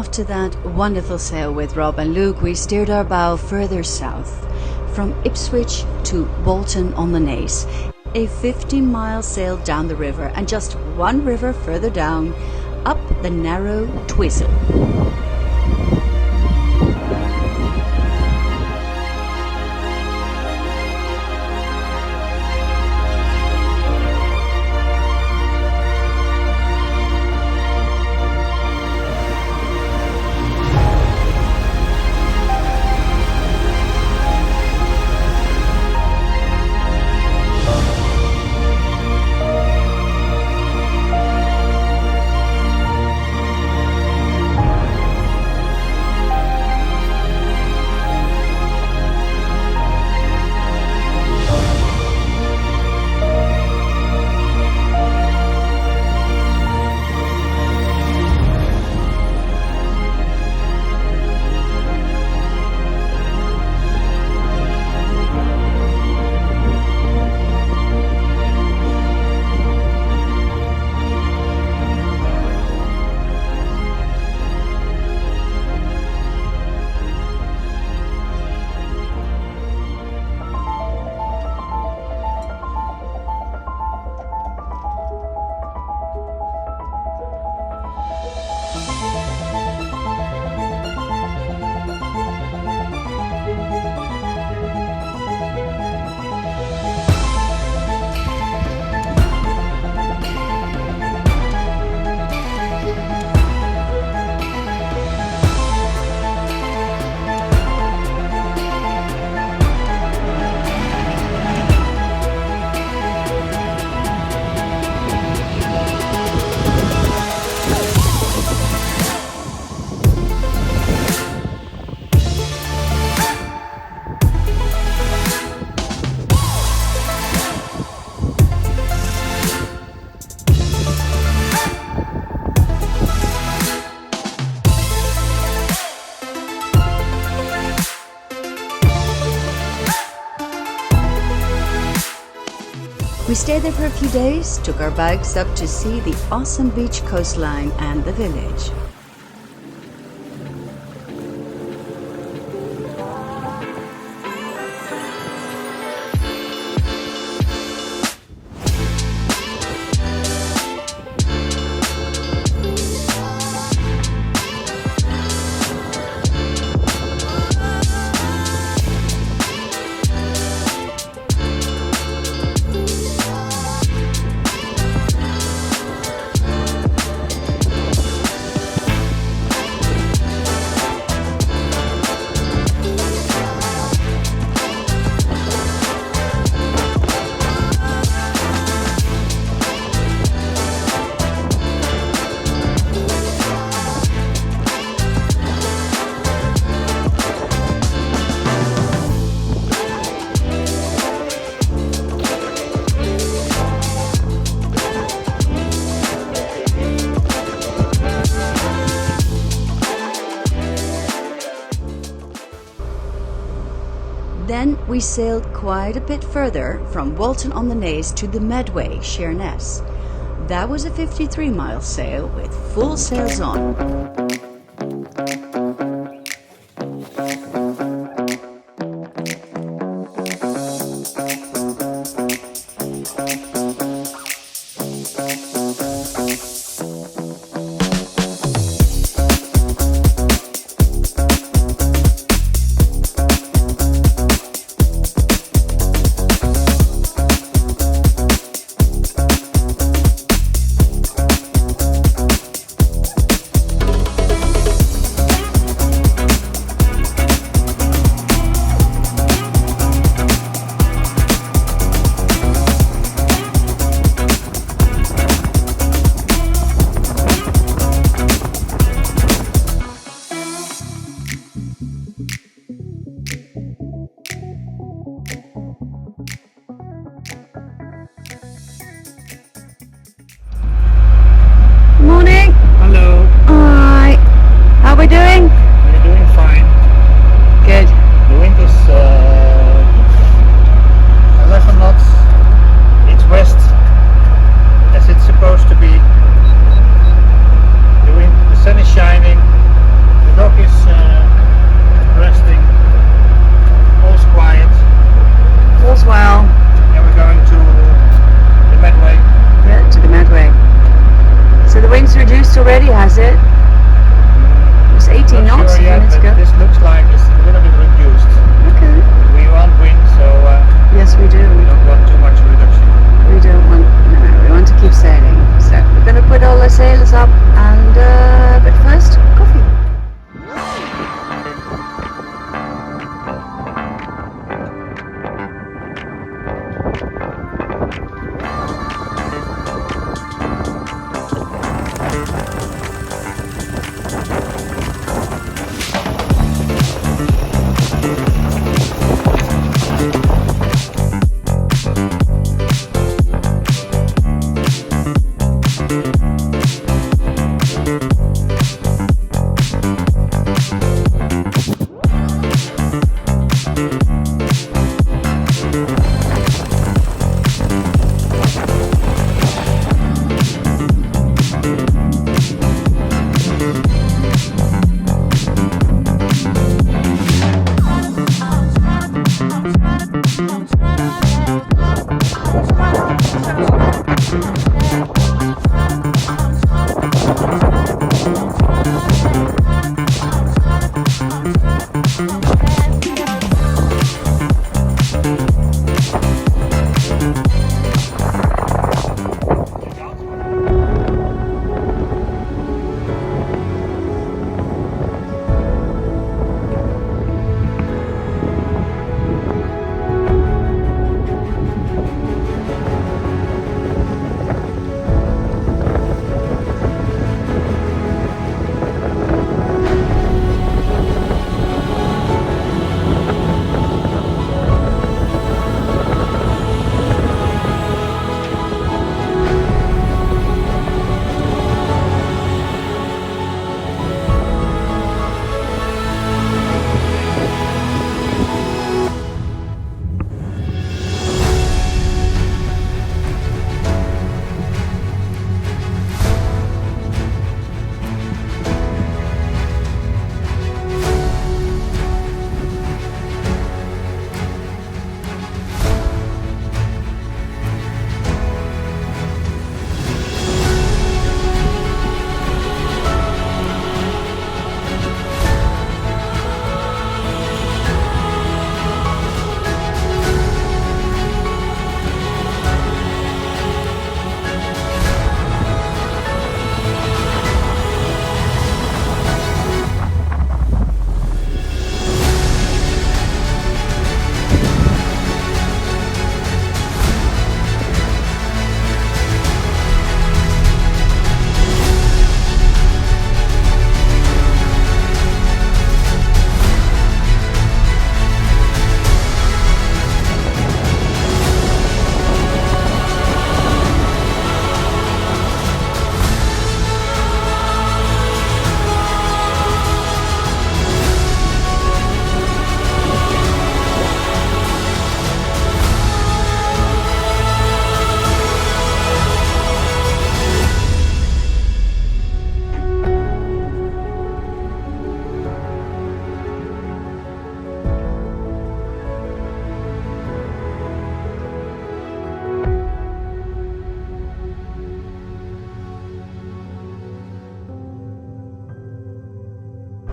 after that wonderful sail with Rob and Luke, we steered our bow further south, from Ipswich to Walton on the Naze, a 50-mile sail down the river, and just one river further down, up the narrow Twizel. We stayed there for a few days, took our bags up to see the awesome beach coastline and the village. Then we sailed quite a bit further from Walton on the Naze to the Medway, Sheerness. That was a 53-mile sail with full sails on. already, has it? It was 18 knots a few minutes ago. This looks like it's a little bit reduced. Okay. We want wind, so Yes, we do. we don't want too much reduction. We don't want, no, we want to keep sailing. So we're going to put all the sails up and, but first, coffee.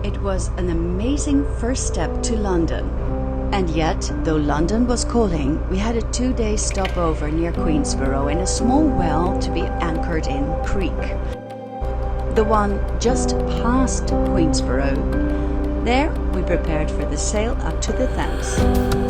It was an amazing first step to London. And yet, though London was calling, we had a 2-day stopover near Queenborough in a small well to be anchored in Creek. The one just past Queenborough. There, we prepared for the sail up to the Thames.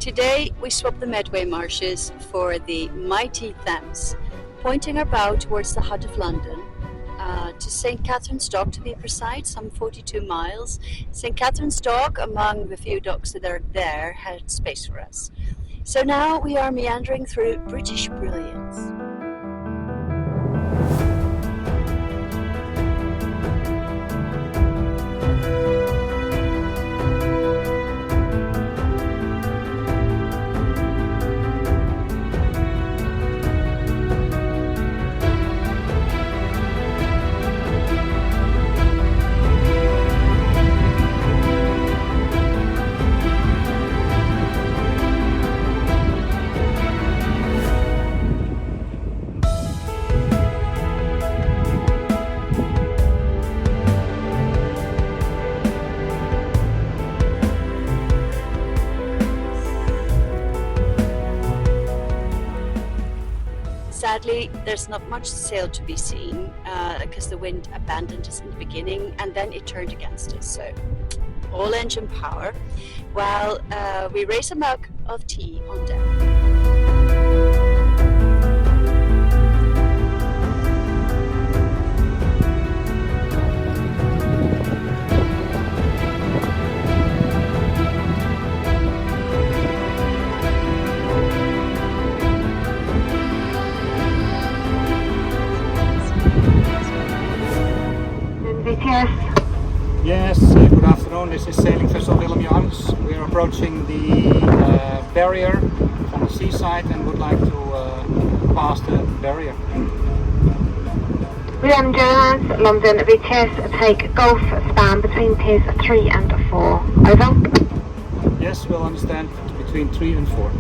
Today we swap the Medway marshes for the mighty Thames, pointing our bow towards the heart of London, to St. Katharine's Dock to be precise, some 42 miles. St. Katharine's Dock, among the few docks that are there, had space for us. So now we are meandering through British brilliance. Sadly, there's not much sail to be seen because the wind abandoned us in the beginning and then it turned against us. So, all engine power while we raise a mug of tea on deck. Yes, good afternoon. This is Sailing Vessel Willem Johans. We are approaching the barrier on the seaside and would like to pass the barrier. Willem Johans, London VTS, take Golf span between piers 3 and 4. Over. Yes, we'll understand between 3 and 4.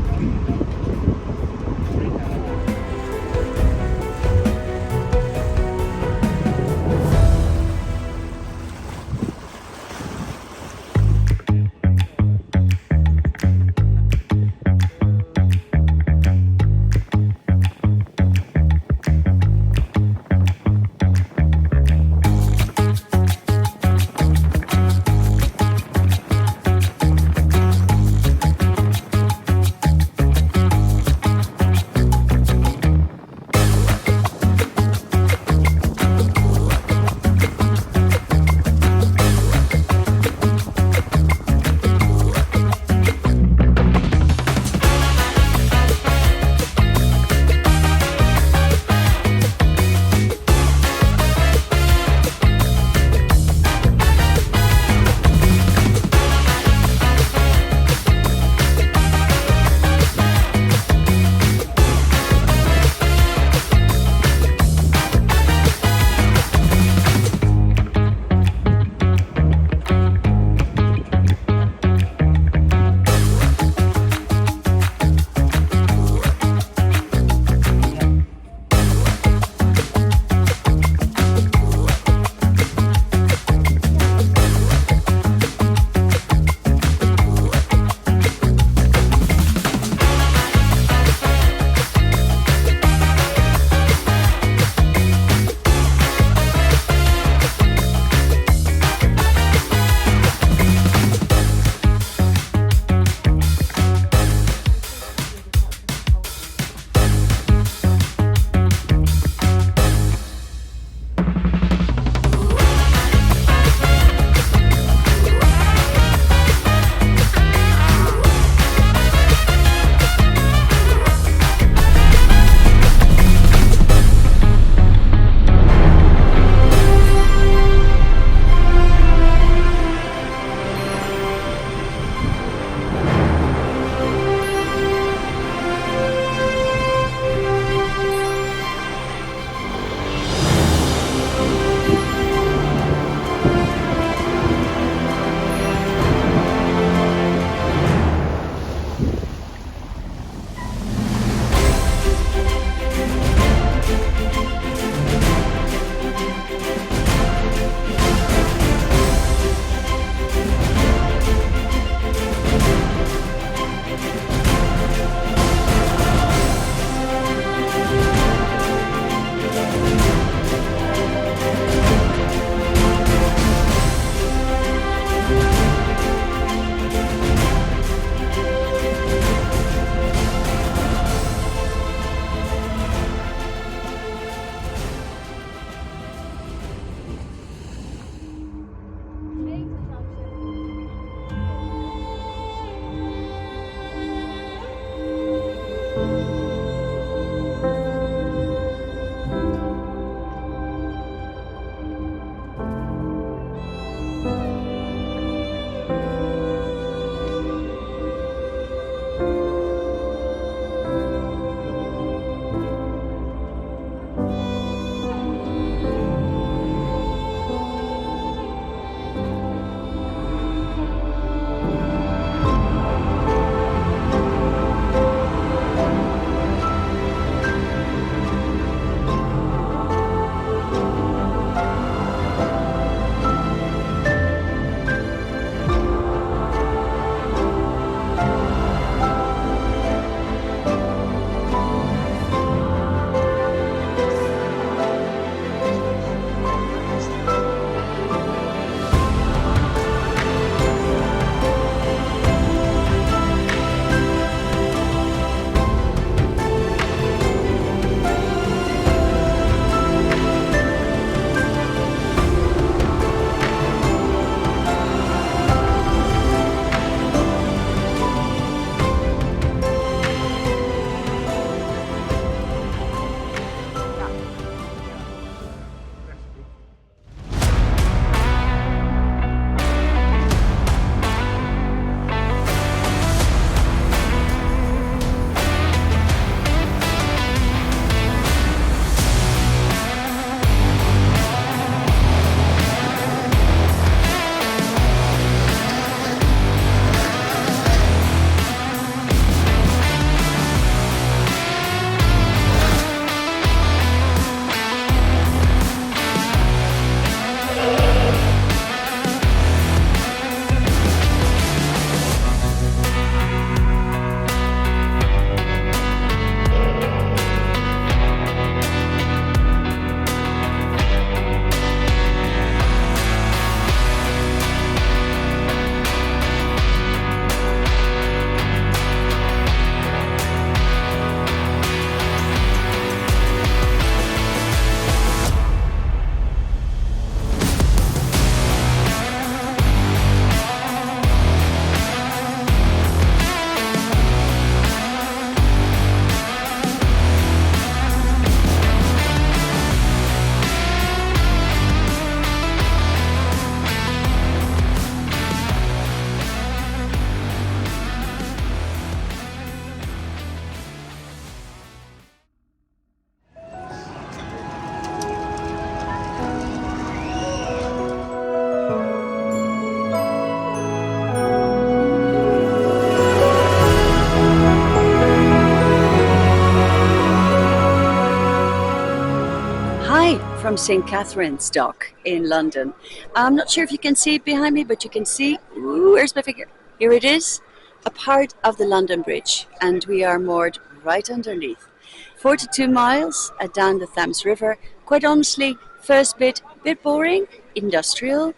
from St. Katharine's Dock in London. I'm not sure if you can see it behind me, but you can see, ooh, where's my finger? Here it is, a part of the London Bridge, and we are moored right underneath. 42 miles down the Thames River. Quite honestly, first bit boring, industrial.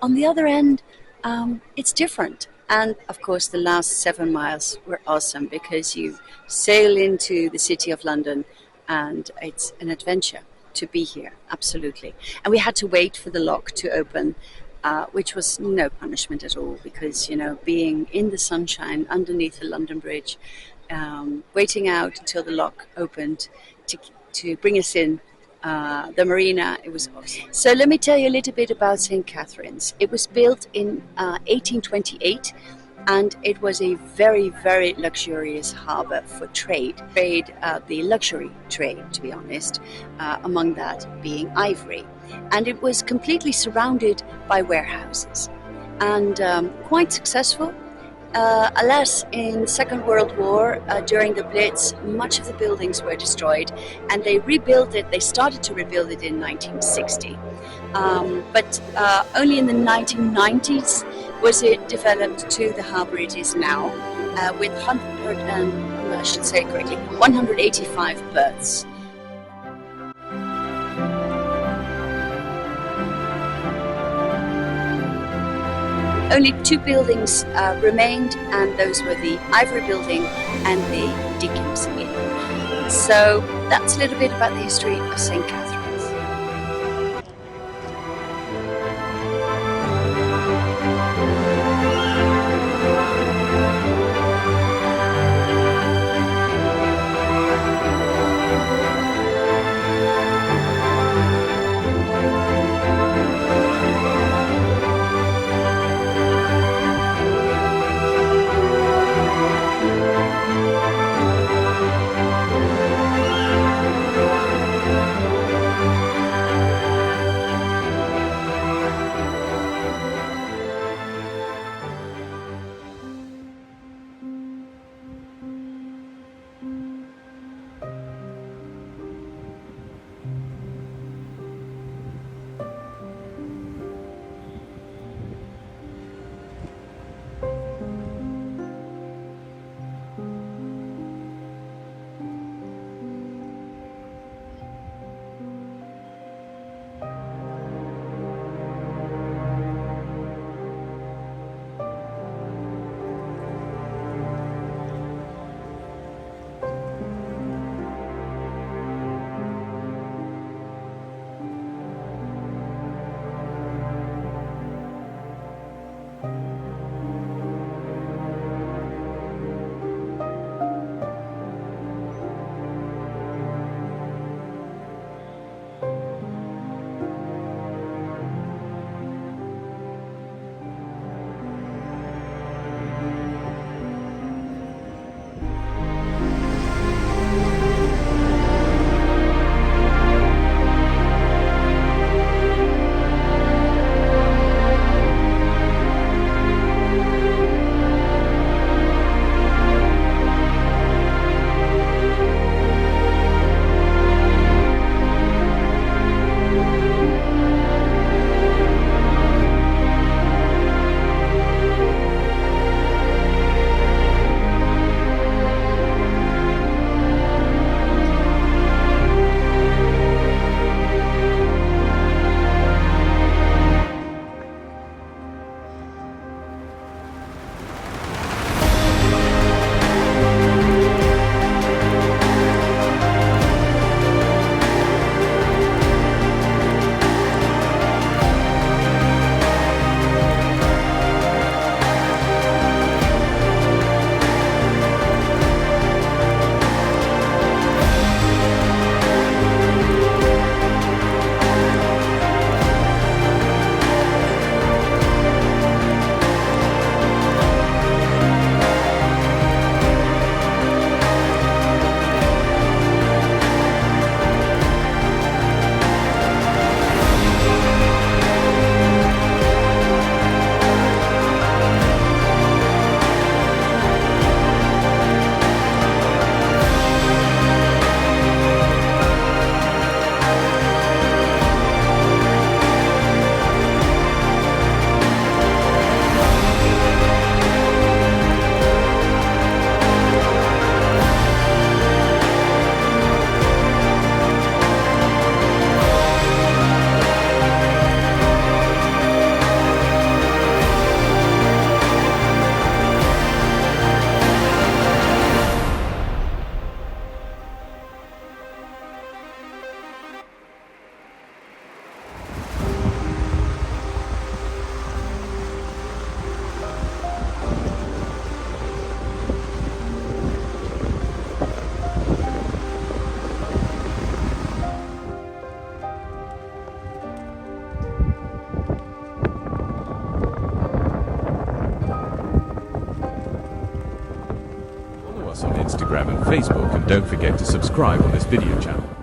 On the other end, it's different. And of course, the last 7 miles were awesome because you sail into the city of London and it's an adventure to be here, absolutely. And we had to wait for the lock to open, which was no punishment at all because, you know, being in the sunshine underneath the London Bridge, waiting out until the lock opened to bring us in the marina, it was awesome. So let me tell you a little bit about St. Katharine's. It was built in 1828 and it was a very, very luxurious harbour for trade, the luxury trade, to be honest, among that being ivory. And it was completely surrounded by warehouses and quite successful. Alas, in the Second World War, during the Blitz, much of the buildings were destroyed and they rebuilt it. They started to rebuild it in 1960. But only in the 1990s was it developed to the harbour it is now, with 185 berths. Only 2 buildings remained, and those were the Ivory Building and the Dickens Inn. So that's a little bit about the history of St. Katharine's. Instagram and Facebook, and don't forget to subscribe on this video channel.